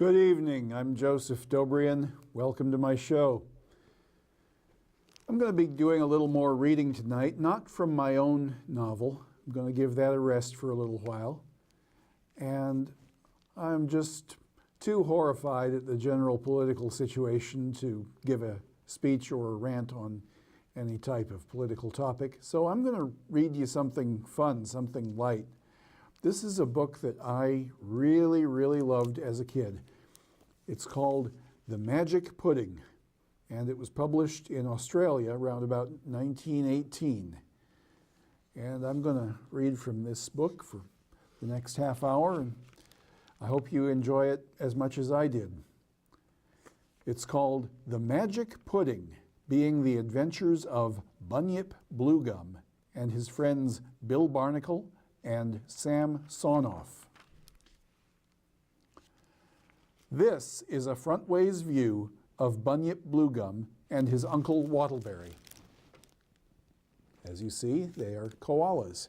Good evening. I'm Joseph Dobrian. Welcome to my show. I'm going to be doing a little more reading tonight, not from my own novel. I'm going to give that a rest for a little while. And I'm just too horrified at the general political situation to give a speech or a rant on any type of political topic. So I'm going to read you something fun, something light. This is a book that I really, really loved as a kid. It's called The Magic Pudding, and it was published in Australia around about 1918. And I'm going to read from this book for the next half hour, and I hope you enjoy it as much as I did. It's called The Magic Pudding, being the adventures of Bunyip Bluegum and his friends Bill Barnacle and Sam Sawnoff. This is a frontways view of Bunyip Bluegum and his uncle Wattleberry. As you see, they are koalas.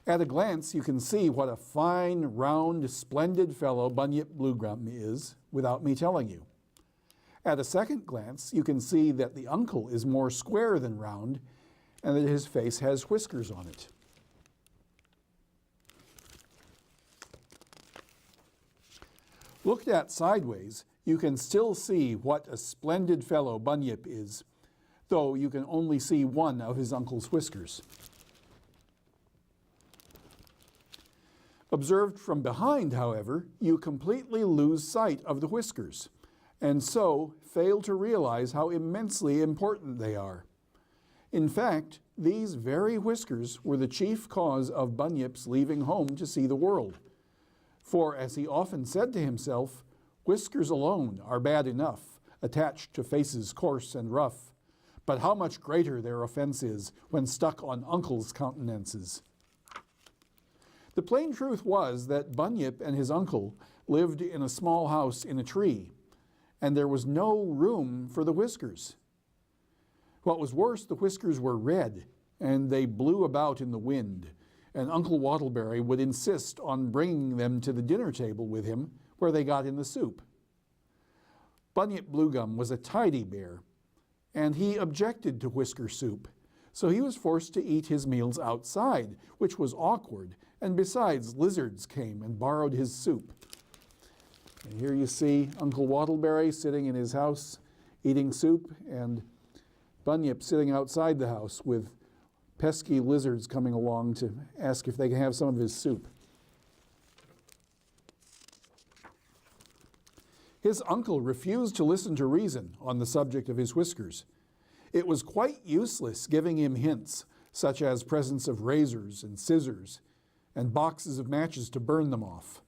At a glance, you can see what a fine, round, splendid fellow Bunyip Bluegum is without me telling you. At a second glance, you can see that the uncle is more square than round and that his face has whiskers on it. Looked at sideways, you can still see what a splendid fellow Bunyip is, though you can only see one of his uncle's whiskers. Observed from behind, however, you completely lose sight of the whiskers, and so fail to realize how immensely important they are. In fact, these very whiskers were the chief cause of Bunyip's leaving home to see the world. For, as he often said to himself, whiskers alone are bad enough, attached to faces coarse and rough, but how much greater their offense is when stuck on uncles' countenances. The plain truth was that Bunyip and his uncle lived in a small house in a tree, and there was no room for the whiskers. What was worse, the whiskers were red, and they blew about in the wind, and Uncle Wattleberry would insist on bringing them to the dinner table with him, where they got in the soup. Bunyip Bluegum was a tidy bear, and he objected to whisker soup, so he was forced to eat his meals outside, which was awkward, and besides, lizards came and borrowed his soup. And here you see Uncle Wattleberry sitting in his house eating soup, and Bunyip sitting outside the house with pesky lizards coming along to ask if they can have some of his soup. His uncle refused to listen to reason on the subject of his whiskers. It was quite useless giving him hints, such as presents of razors and scissors, and boxes of matches to burn them off.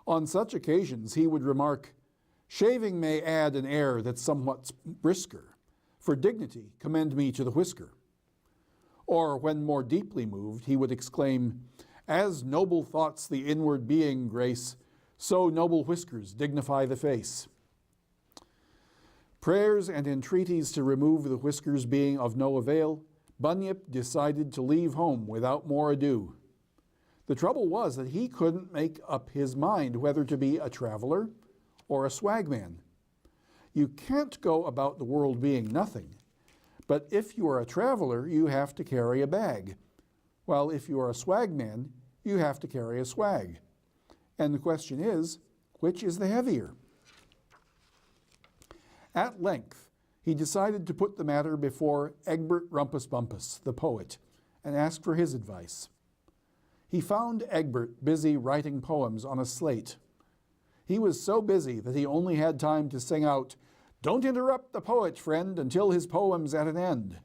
On such occasions he would remark, "Shaving may add an air that's somewhat brisker. For dignity, commend me to the whisker." Or, when more deeply moved, he would exclaim, "As noble thoughts the inward being grace, so noble whiskers dignify the face." Prayers and entreaties to remove the whiskers being of no avail, Bunyip decided to leave home without more ado. The trouble was that he couldn't make up his mind whether to be a traveler or a swagman. You can't go about the world being nothing. But if you are a traveler, you have to carry a bag, while if you are a swagman, you have to carry a swag. And the question is, which is the heavier? At length, he decided to put the matter before Egbert Rumpus Bumpus, the poet, and ask for his advice. He found Egbert busy writing poems on a slate. He was so busy that he only had time to sing out, "Don't interrupt the poet, friend, until his poem's at an end,"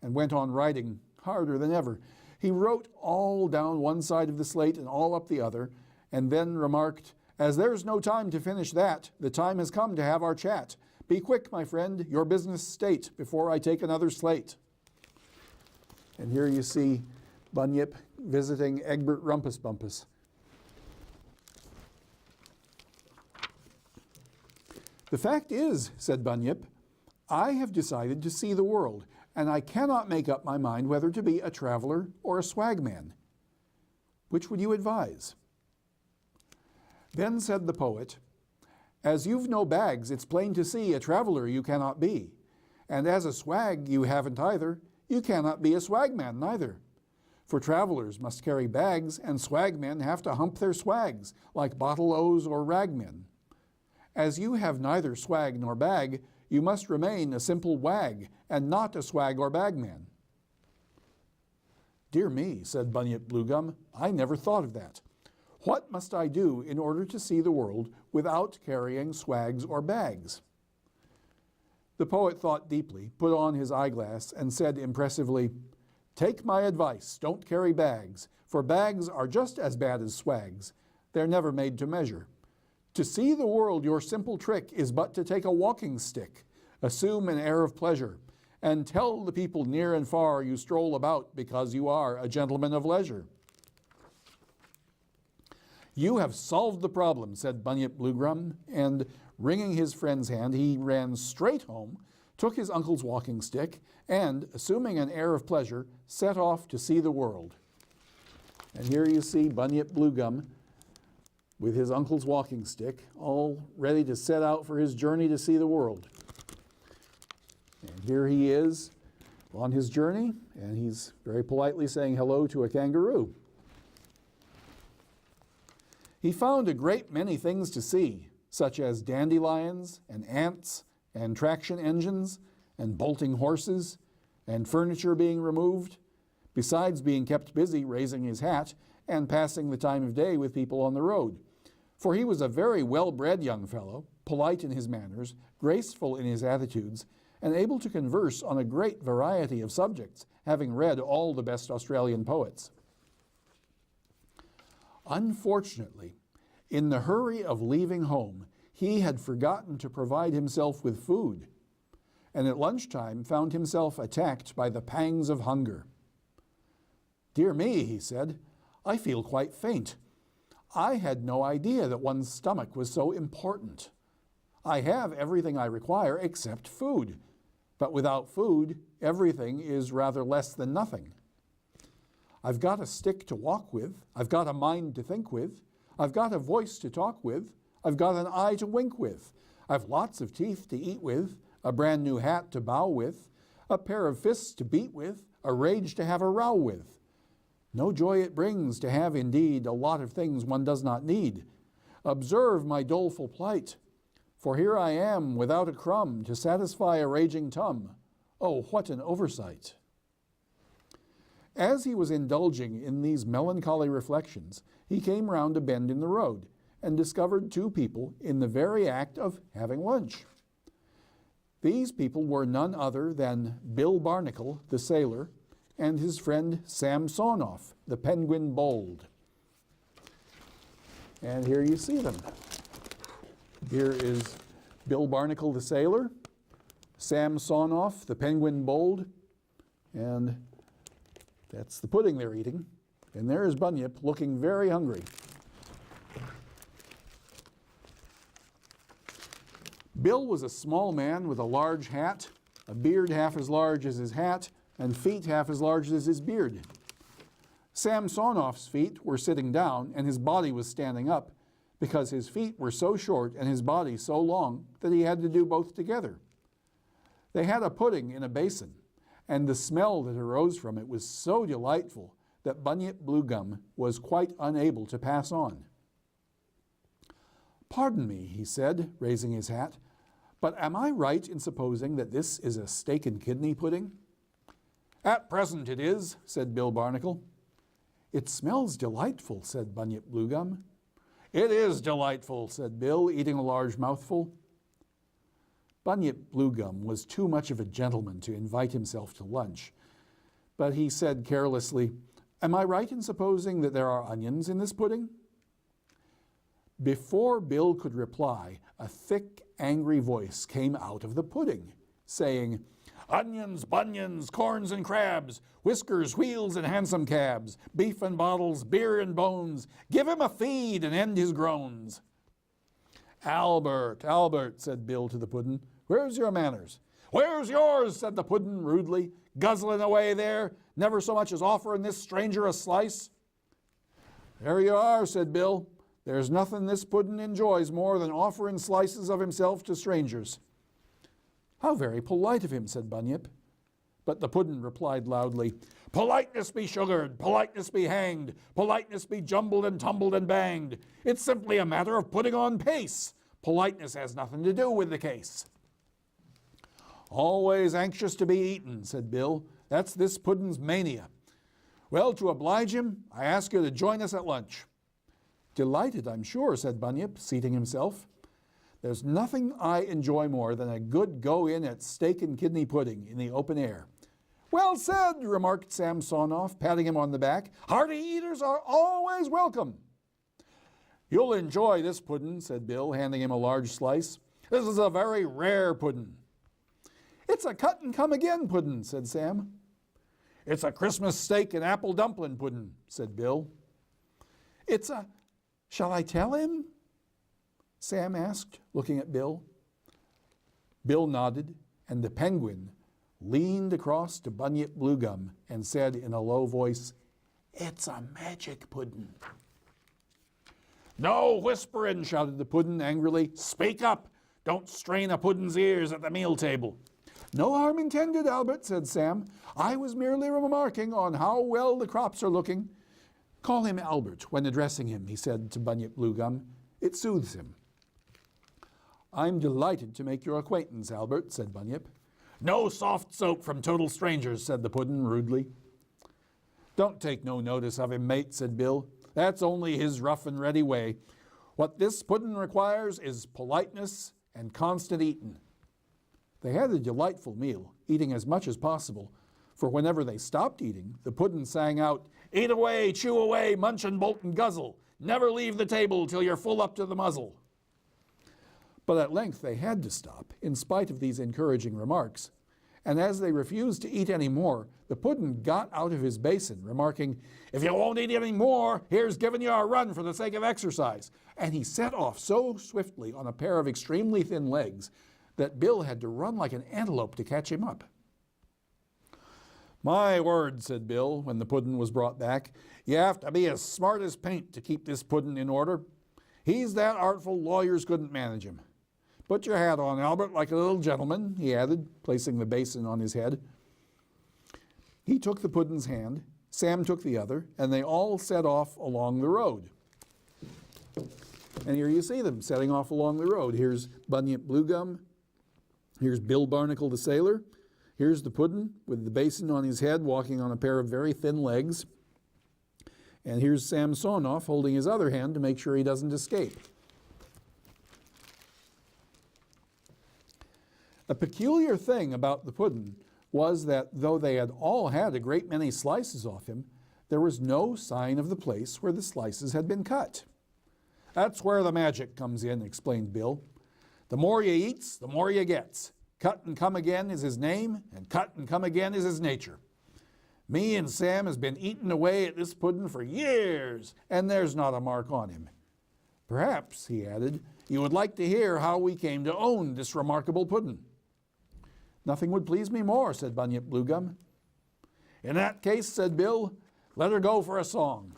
and went on writing harder than ever. He wrote all down one side of the slate and all up the other, and then remarked, "As there's no time to finish that, the time has come to have our chat. Be quick, my friend, your business state, before I take another slate." And here you see Bunyip visiting Egbert Rumpus Bumpus. "The fact is," said Bunyip, "I have decided to see the world, and I cannot make up my mind whether to be a traveler or a swagman. Which would you advise?" Then said the poet, "As you've no bags, it's plain to see a traveler you cannot be. And as a swag you haven't either, you cannot be a swagman neither. For travelers must carry bags, and swagmen have to hump their swags, like bottle-o's or ragmen. As you have neither swag nor bag, you must remain a simple wag, and not a swag or bagman." "Dear me," said Bunyip Bluegum, "I never thought of that. What must I do in order to see the world without carrying swags or bags?" The poet thought deeply, put on his eyeglass, and said impressively, "Take my advice, don't carry bags, for bags are just as bad as swags. They're never made to measure. To see the world, your simple trick is but to take a walking stick, assume an air of pleasure, and tell the people near and far you stroll about because you are a gentleman of leisure." "You have solved the problem," said Bunyip Bluegum, and wringing his friend's hand, he ran straight home, took his uncle's walking stick, and, assuming an air of pleasure, set off to see the world. And here you see Bunyip Bluegum with his uncle's walking stick, all ready to set out for his journey to see the world. And here he is on his journey, and he's very politely saying hello to a kangaroo. He found a great many things to see, such as dandelions and ants and traction engines and bolting horses and furniture being removed, besides being kept busy raising his hat and passing the time of day with people on the road. For he was a very well-bred young fellow, polite in his manners, graceful in his attitudes, and able to converse on a great variety of subjects, having read all the best Australian poets. Unfortunately, in the hurry of leaving home, he had forgotten to provide himself with food, and at lunchtime found himself attacked by the pangs of hunger. "Dear me," he said, "I feel quite faint. I had no idea that one's stomach was so important. I have everything I require except food, but without food, everything is rather less than nothing. I've got a stick to walk with, I've got a mind to think with, I've got a voice to talk with, I've got an eye to wink with, I've lots of teeth to eat with, a brand new hat to bow with, a pair of fists to beat with, a rage to have a row with. No joy it brings to have indeed a lot of things one does not need. Observe my doleful plight, for here I am without a crumb to satisfy a raging tum. Oh, what an oversight!" As he was indulging in these melancholy reflections, he came round a bend in the road and discovered two people in the very act of having lunch. These people were none other than Bill Barnacle, the sailor, and his friend Sam Sawnoff, the penguin bold. And here you see them. Here is Bill Barnacle, the sailor, Sam Sawnoff, the penguin bold, and that's the pudding they're eating. And there is Bunyip looking very hungry. Bill was a small man with a large hat, a beard half as large as his hat, and feet half as large as his beard. Sam Sawnoff's feet were sitting down, and his body was standing up, because his feet were so short and his body so long that he had to do both together. They had a pudding in a basin, and the smell that arose from it was so delightful that Bunyip Bluegum was quite unable to pass on. "Pardon me," he said, raising his hat, "but am I right in supposing that this is a steak and kidney pudding?" "At present it is," said Bill Barnacle. "It smells delightful," said Bunyip Bluegum. "It is delightful," said Bill, eating a large mouthful. Bunyip Bluegum was too much of a gentleman to invite himself to lunch, but he said carelessly, "Am I right in supposing that there are onions in this pudding?" Before Bill could reply, a thick, angry voice came out of the pudding, saying, "Onions, bunions, corns and crabs, whiskers, wheels and hansom cabs, beef and bottles, beer and bones, give him a feed and end his groans." "Albert, Albert," said Bill to the puddin', "where's your manners?" "Where's yours?" said the puddin' rudely, "guzzling away there, never so much as offering this stranger a slice." "There you are," said Bill. There's nothing this puddin' enjoys more than offering slices of himself to strangers." "How very polite of him," said Bunyip. But the puddin' replied loudly, "Politeness be sugared, politeness be hanged, politeness be jumbled and tumbled and banged. It's simply a matter of putting on pace. Politeness has nothing to do with the case." "Always anxious to be eaten," said Bill. "That's this puddin's mania. Well, to oblige him, I ask you to join us at lunch." "Delighted, I'm sure," said Bunyip, seating himself. "There's nothing I enjoy more than a good go-in at steak and kidney pudding in the open air." "Well said," remarked Sam Sawnoff, patting him on the back. "Hearty eaters are always welcome." "You'll enjoy this puddin'," said Bill, handing him a large slice. "This is a very rare puddin'." "It's a cut-and-come-again puddin'," said Sam. "It's a Christmas steak and apple dumpling puddin'," said Bill. "It's a— Shall I tell him?" Sam asked, looking at Bill. Bill nodded, and the penguin leaned across to Bunyip Bluegum and said in a low voice, "It's a magic puddin'." "No whispering," shouted the puddin' angrily. "Speak up. Don't strain a puddin's ears at the meal table." "No harm intended, Albert," said Sam. "I was merely remarking on how well the crops are looking." "Call him Albert when addressing him," he said to Bunyip Bluegum. "It soothes him." "I'm delighted to make your acquaintance, Albert," said Bunyip. "No soft soap from total strangers," said the puddin' rudely. "Don't take no notice of him, mate," said Bill. "That's only his rough and ready way. What this puddin' requires is politeness and constant eatin'." They had a delightful meal, eating as much as possible, for whenever they stopped eating, the puddin' sang out, "Eat away, chew away, munch and bolt and guzzle. Never leave the table till you're full up to the muzzle." But at length they had to stop, in spite of these encouraging remarks. And as they refused to eat any more, the puddin' got out of his basin, remarking, "If you won't eat any more, here's giving you a run for the sake of exercise." And he set off so swiftly on a pair of extremely thin legs that Bill had to run like an antelope to catch him up. "My word," said Bill, when the puddin' was brought back, "you have to be as smart as paint to keep this puddin' in order. He's that artful lawyers couldn't manage him. Put your hat on, Albert, like a little gentleman," he added, placing the basin on his head. He took the puddin's hand, Sam took the other, and they all set off along the road. And here you see them setting off along the road. Here's Bunyip Bluegum. Here's Bill Barnacle the sailor. Here's the puddin' with the basin on his head, walking on a pair of very thin legs. And here's Sam Sawnoff holding his other hand to make sure he doesn't escape. A peculiar thing about the puddin' was that though they had all had a great many slices off him, there was no sign of the place where the slices had been cut. "That's where the magic comes in," explained Bill. "The more you eats, the more you gets. Cut and come again is his name, and cut and come again is his nature. Me and Sam has been eating away at this puddin' for years, and there's not a mark on him. Perhaps," he added, "you would like to hear how we came to own this remarkable puddin'." "Nothing would please me more," said Bunyip Bluegum. "In that case," said Bill, "let her go for a song.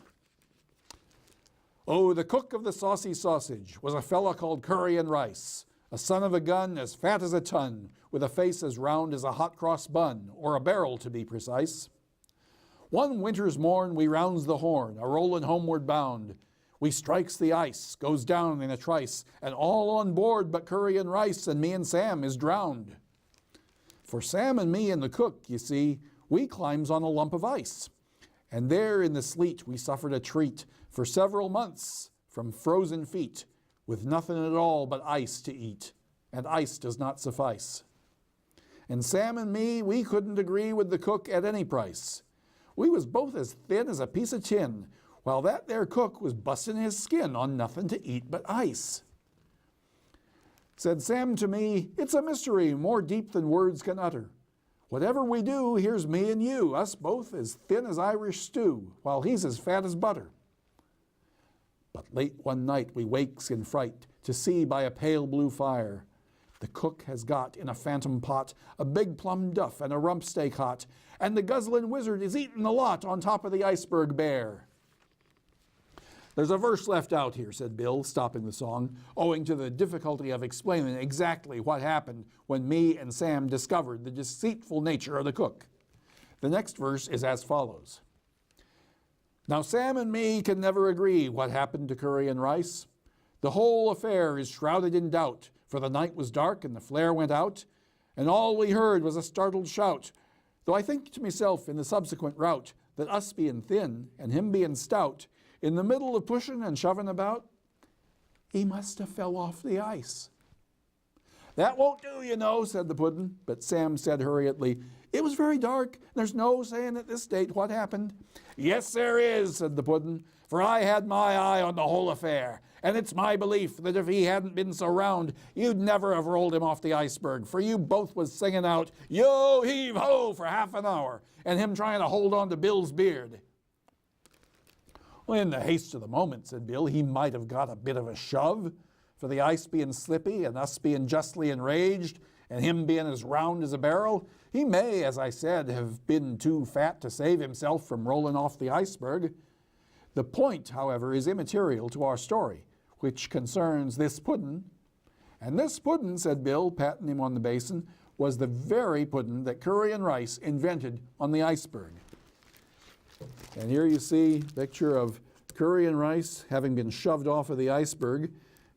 Oh, the cook of the saucy sausage was a fella called Curry and Rice, a son of a gun as fat as a ton, with a face as round as a hot-cross bun, or a barrel to be precise. One winter's morn we rounds the Horn, a rollin' homeward bound. We strikes the ice, goes down in a trice, and all on board but Curry and Rice, and me and Sam is drowned. For Sam and me and the cook, you see, we climbs on a lump of ice. And there in the sleet we suffered a treat for several months from frozen feet, with nothing at all but ice to eat, and ice does not suffice. And Sam and me, we couldn't agree with the cook at any price. We was both as thin as a piece of tin, while that there cook was busting his skin on nothing to eat but ice. Said Sam to me, it's a mystery more deep than words can utter. Whatever we do, here's me and you, us both as thin as Irish stew, while he's as fat as butter. But late one night we wakes in fright to see by a pale blue fire the cook has got in a phantom pot a big plum duff and a rump steak hot, and the guzzlin' wizard is eatin' the lot on top of the iceberg bear. There's a verse left out here, said Bill, stopping the song, owing to the difficulty of explaining exactly what happened when me and Sam discovered the deceitful nature of the cook. The next verse is as follows. Now Sam and me can never agree what happened to curry and rice. The whole affair is shrouded in doubt, for the night was dark and the flare went out, and all we heard was a startled shout, though I think to myself in the subsequent rout that us being thin and him being stout, in the middle of pushing and shoving about, he must have fell off the ice. That won't do, you know, said the puddin', but Sam said hurriedly, it was very dark. There's no saying at this date what happened. Yes, there is, said the puddin', for I had my eye on the whole affair, and it's my belief that if he hadn't been so round, you'd never have rolled him off the iceberg, for you both was singing out, yo heave ho, for half an hour, and him trying to hold on to Bill's beard. Well, in the haste of the moment, said Bill, he might have got a bit of a shove, for the ice being slippy and us being justly enraged, and him being as round as a barrel, he may, as I said, have been too fat to save himself from rolling off the iceberg. The point, however, is immaterial to our story, which concerns this puddin'. And this puddin', said Bill, patting him on the basin, was the very puddin' that Curry and Rice invented on the iceberg. And here you see a picture of Curry and Rice having been shoved off of the iceberg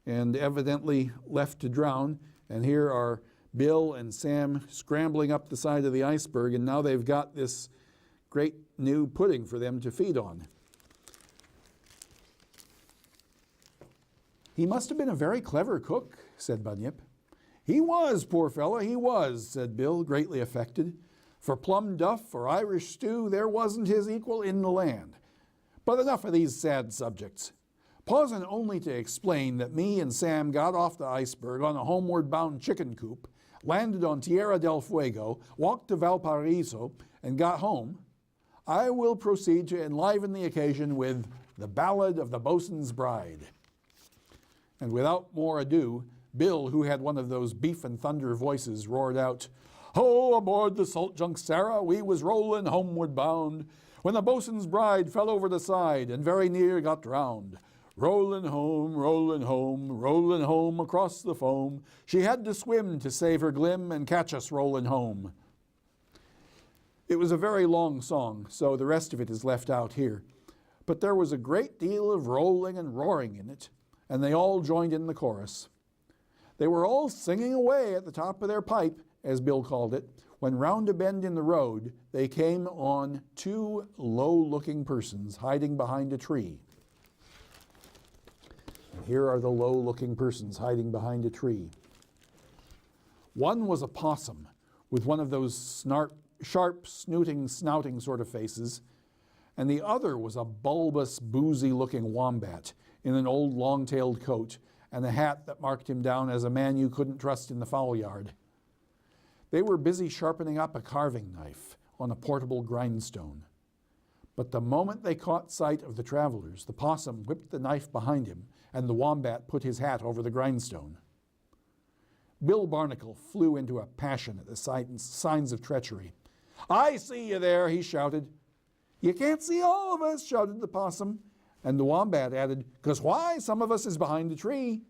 and evidently left to drown. And here are Bill and Sam scrambling up the side of the iceberg, and now they've got this great new pudding for them to feed on. He must have been a very clever cook, said Bunyip. He was, poor fellow, he was, said Bill, greatly affected. For plum duff or Irish stew, there wasn't his equal in the land. But enough of these sad subjects. Pausing only to explain that me and Sam got off the iceberg on a homeward-bound chicken coop, landed on Tierra del Fuego, walked to Valparaiso, and got home, I will proceed to enliven the occasion with the Ballad of the Boatswain's Bride. And without more ado, Bill, who had one of those beef and thunder voices, roared out, Ho, aboard the salt junk Sarah, we was rollin' homeward bound, when the boatswain's bride fell over the side and very near got drowned. Rollin' home, rollin' home, rollin' home across the foam, she had to swim to save her glim and catch us rollin' home. It was a very long song, so the rest of it is left out here. But there was a great deal of rolling and roaring in it, and they all joined in the chorus. They were all singing away at the top of their pipe, as Bill called it, when round a bend in the road they came on two low-looking persons hiding behind a tree. And here are the low-looking persons hiding behind a tree. One was a possum with one of those sharp, snouting sort of faces, and the other was a bulbous, boozy-looking wombat in an old long-tailed coat and a hat that marked him down as a man you couldn't trust in the fowl yard. They were busy sharpening up a carving knife on a portable grindstone. But the moment they caught sight of the travelers, the possum whipped the knife behind him, and the wombat put his hat over the grindstone. Bill Barnacle flew into a passion at the signs of treachery. I see you there, he shouted. You can't see all of us, shouted the possum. And the wombat added, 'Cause why? Some of us is behind the tree.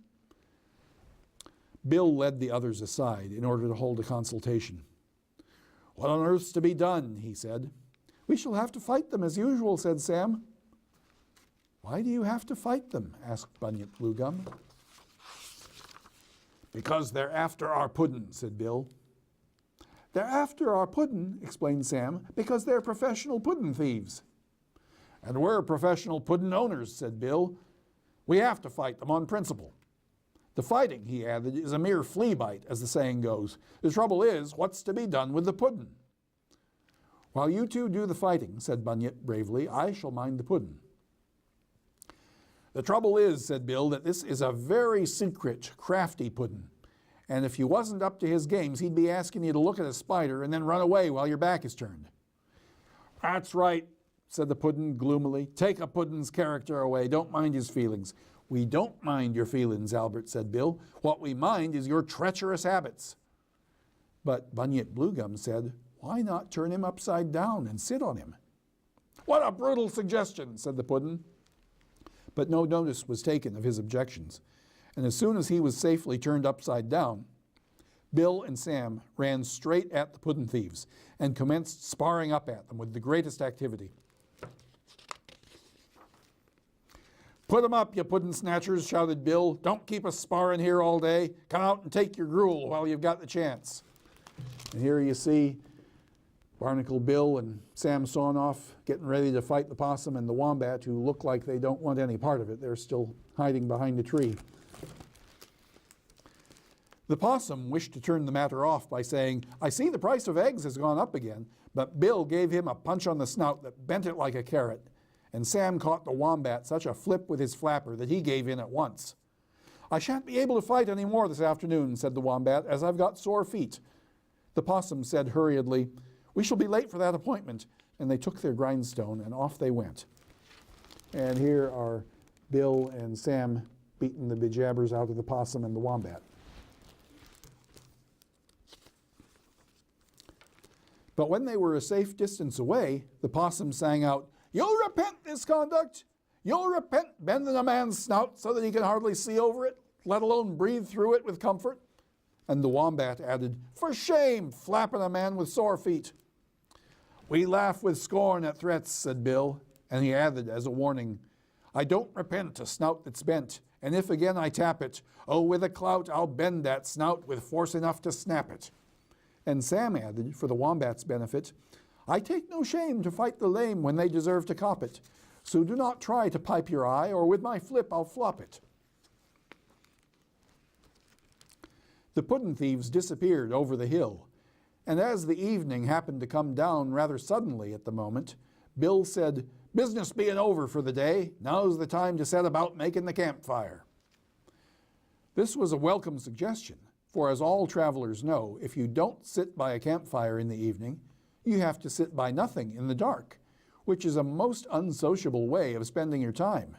Bill led the others aside in order to hold a consultation. What on earth's to be done, he said. We shall have to fight them as usual, said Sam. Why do you have to fight them? Asked Bunyip Bluegum. Because they're after our puddin', said Bill. They're after our puddin', explained Sam, because they're professional puddin' thieves. And we're professional puddin' owners, said Bill. We have to fight them on principle. The fighting, he added, is a mere flea bite, as the saying goes. The trouble is, what's to be done with the puddin'? While you two do the fighting, said Bunyip bravely, I shall mind the puddin'. The trouble is, said Bill, that this is a very secret, crafty puddin'. And if you wasn't up to his games, he'd be asking you to look at a spider and then run away while your back is turned. That's right, said the puddin' gloomily. Take a puddin's character away. Don't mind his feelings. We don't mind your feelings, Albert, said Bill. What we mind is your treacherous habits. But Bunyip Bluegum said, why not turn him upside down and sit on him? What a brutal suggestion, said the puddin'. but no notice was taken of his objections. And as soon as he was safely turned upside down, Bill and Sam ran straight at the puddin' thieves and commenced sparring up at them with the greatest activity. "Put 'em up, you puddin' snatchers," shouted Bill. "Don't keep us sparring here all day. Come out and take your gruel while you've got the chance." And here you see Barnacle Bill and Sam Sawnoff getting ready to fight the possum and the wombat, who look like they don't want any part of it. They're still hiding behind a tree. The possum wished to turn the matter off by saying, "I see the price of eggs has gone up again," but Bill gave him a punch on the snout that bent it like a carrot, and Sam caught the wombat such a flip with his flapper that he gave in at once. "I shan't be able to fight any more this afternoon," said the wombat, "as I've got sore feet." The possum said hurriedly, "We shall be late for that appointment," and they took their grindstone and off they went. And here are Bill and Sam beating the bejabbers out of the possum and the wombat. But when they were a safe distance away, the possum sang out, "You'll repent this conduct. You'll repent bending a man's snout so that he can hardly see over it, let alone breathe through it with comfort." And the wombat added, "For shame, flapping a man with sore feet." "We laugh with scorn at threats," said Bill, and he added as a warning, "I don't repent a snout that's bent, and if again I tap it, oh, with a clout I'll bend that snout with force enough to snap it." And Sam added, for the wombat's benefit, "I take no shame to fight the lame when they deserve to cop it, so do not try to pipe your eye, or with my flip I'll flop it." The puddin' thieves disappeared over the hill, and as the evening happened to come down rather suddenly at the moment, Bill said, "Business being over for the day, now's the time to set about making the campfire." This was a welcome suggestion, for as all travelers know, if you don't sit by a campfire in the evening, you have to sit by nothing in the dark, which is a most unsociable way of spending your time.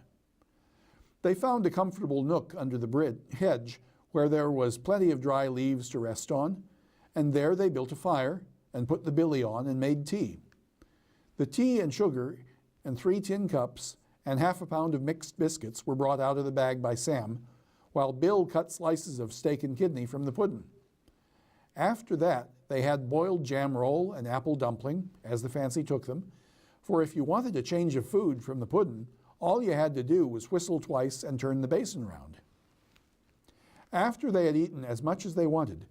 They found a comfortable nook under the hedge where there was plenty of dry leaves to rest on, and there they built a fire and put the billy on and made tea. The tea and sugar and 3 tin cups and half a pound of mixed biscuits were brought out of the bag by Sam, while Bill cut slices of steak and kidney from the pudding. After that, they had boiled jam roll and apple dumpling, as the fancy took them, for if you wanted a change of food from the pudding, all you had to do was whistle twice and turn the basin round. After they had eaten as much as they wanted,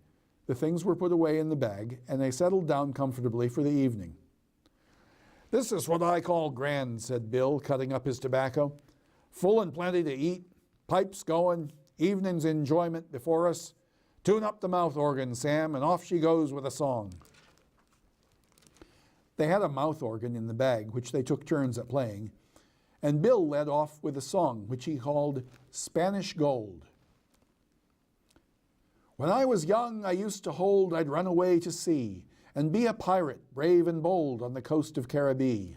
the things were put away in the bag, and they settled down comfortably for the evening. "This is what I call grand," said Bill, cutting up his tobacco. "Full and plenty to eat, pipes going, evening's enjoyment before us. Tune up the mouth organ, Sam, and off she goes with a song." They had a mouth organ in the bag, which they took turns at playing, and Bill led off with a song, which he called Spanish Gold. "When I was young, I used to hold I'd run away to sea, and be a pirate, brave and bold, on the coast of Caribbee.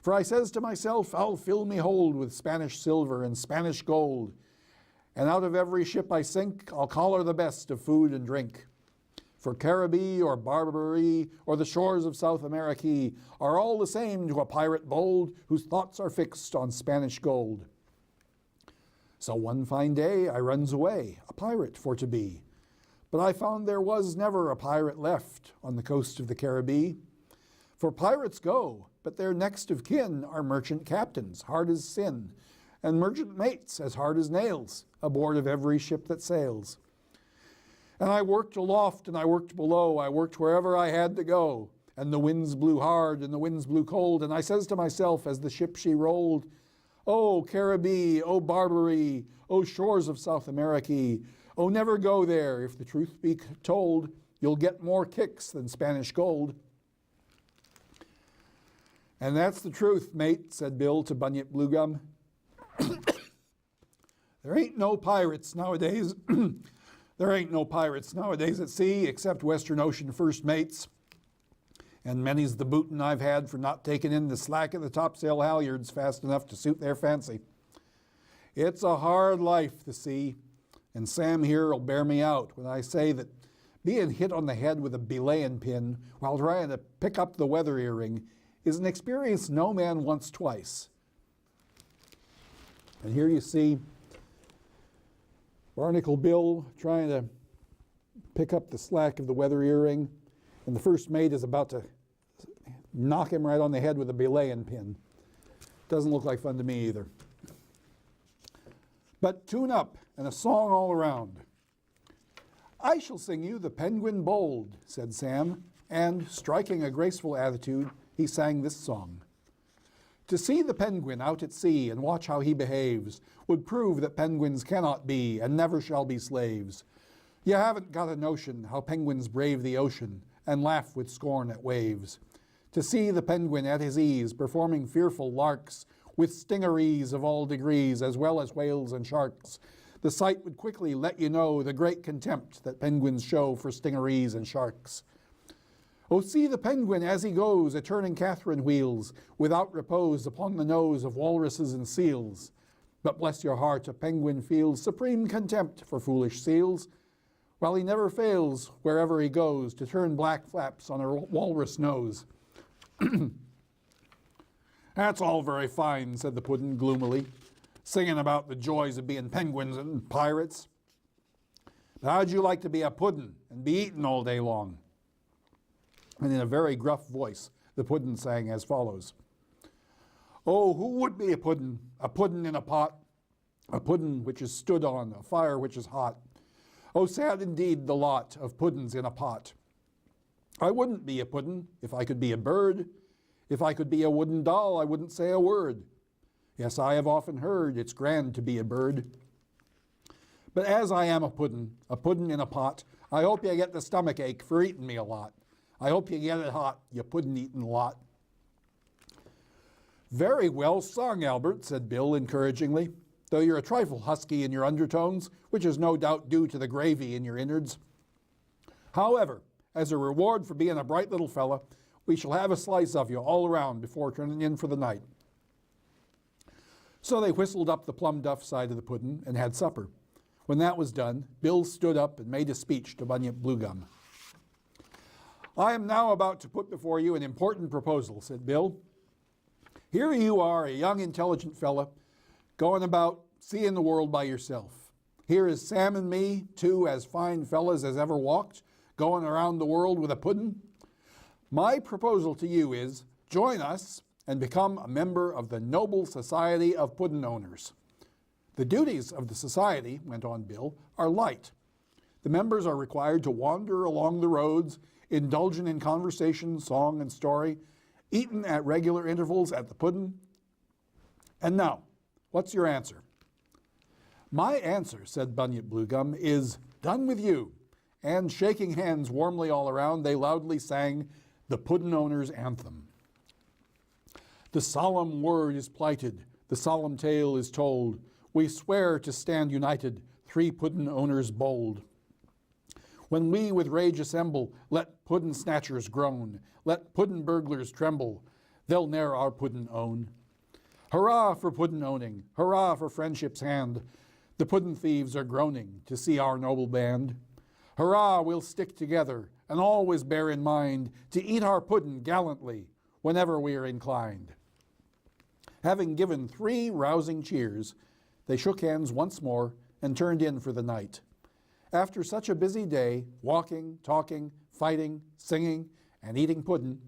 For I says to myself, I'll fill me hold with Spanish silver and Spanish gold, and out of every ship I sink, I'll collar the best of food and drink. For Caribbee or Barbary or the shores of South America are all the same to a pirate bold whose thoughts are fixed on Spanish gold. So one fine day I runs away, a pirate for to be, but I found there was never a pirate left on the coast of the Caribbee. For pirates go, but their next of kin are merchant captains, hard as sin, and merchant mates as hard as nails, aboard of every ship that sails. And I worked aloft and I worked below, I worked wherever I had to go, and the winds blew hard and the winds blew cold, and I says to myself as the ship she rolled, Oh, Caribbee, oh, Barbary, oh, shores of South America, oh, never go there, if the truth be told, you'll get more kicks than Spanish gold. And that's the truth, mate, said Bill to Bunyip Bluegum. There ain't no pirates nowadays. There ain't no pirates nowadays at sea except Western Ocean first mates. And many's the bootin' I've had for not taking in the slack of the topsail halyards fast enough to suit their fancy. It's a hard life, the sea, and Sam here will bear me out when I say that being hit on the head with a belayin' pin while trying to pick up the weather earring is an experience no man wants twice. And here you see Barnacle Bill trying to pick up the slack of the weather earring, and the first mate is about to knock him right on the head with a belaying pin. Doesn't look like fun to me either. But tune up and a song all around. I shall sing you the Penguin Bold, said Sam, and striking a graceful attitude, he sang this song. To see the penguin out at sea and watch how he behaves would prove that penguins cannot be and never shall be slaves. You haven't got a notion how penguins brave the ocean and laugh with scorn at waves. To see the penguin at his ease performing fearful larks with stingarees of all degrees as well as whales and sharks, the sight would quickly let you know the great contempt that penguins show for stingarees and sharks. Oh, see the penguin as he goes a-turning Catherine wheels, without repose upon the nose of walruses and seals. But bless your heart, a penguin feels supreme contempt for foolish seals, while he never fails, wherever he goes, to turn black flaps on a walrus nose. That's all very fine, said the puddin' gloomily, singing about the joys of being penguins and pirates. But how'd you like to be a puddin' and be eaten all day long? And in a very gruff voice, the puddin' sang as follows. Oh, who would be a puddin' in a pot, a puddin' which is stood on, a fire which is hot. Oh, sad indeed the lot of puddins in a pot. I wouldn't be a puddin' if I could be a bird. If I could be a wooden doll, I wouldn't say a word. Yes, I have often heard it's grand to be a bird. But as I am a puddin' in a pot, I hope you get the stomach ache for eating me a lot. I hope you get it hot, you puddin'-eatin' lot. Very well sung, Albert, said Bill encouragingly, though you're a trifle husky in your undertones, which is no doubt due to the gravy in your innards. However, as a reward for being a bright little fella, we shall have a slice of you all around before turning in for the night. So they whistled up the plum duff side of the puddin' and had supper. When that was done, Bill stood up and made a speech to Bunyip Bluegum. I am now about to put before you an important proposal, said Bill. Here you are, a young, intelligent fella, going about seeing the world by yourself. Here is Sam and me, two as fine fellas as ever walked, going around the world with a puddin'. My proposal to you is, join us and become a member of the Noble Society of Puddin' Owners. The duties of the society, went on Bill, are light. The members are required to wander along the roads, indulging in conversation, song, and story, eaten at regular intervals at the puddin'. And now, what's your answer? My answer, said Bunyip Bluegum, is done with you. And shaking hands warmly all around, they loudly sang the Puddin' Owners' Anthem. The solemn word is plighted, the solemn tale is told. We swear to stand united, three puddin' owners bold. When we with rage assemble, let puddin' snatchers groan, let puddin' burglars tremble, they'll ne'er our puddin' own. Hurrah for puddin' owning, hurrah for friendship's hand, the puddin' thieves are groaning to see our noble band. Hurrah, we'll stick together, and always bear in mind to eat our puddin' gallantly whenever we are inclined. Having given 3 rousing cheers, they shook hands once more and turned in for the night. After such a busy day, walking, talking, fighting, singing, and eating puddin',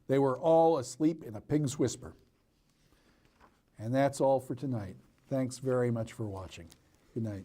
they were all asleep in a pig's whisper. And that's all for tonight. Thanks very much for watching. Good night.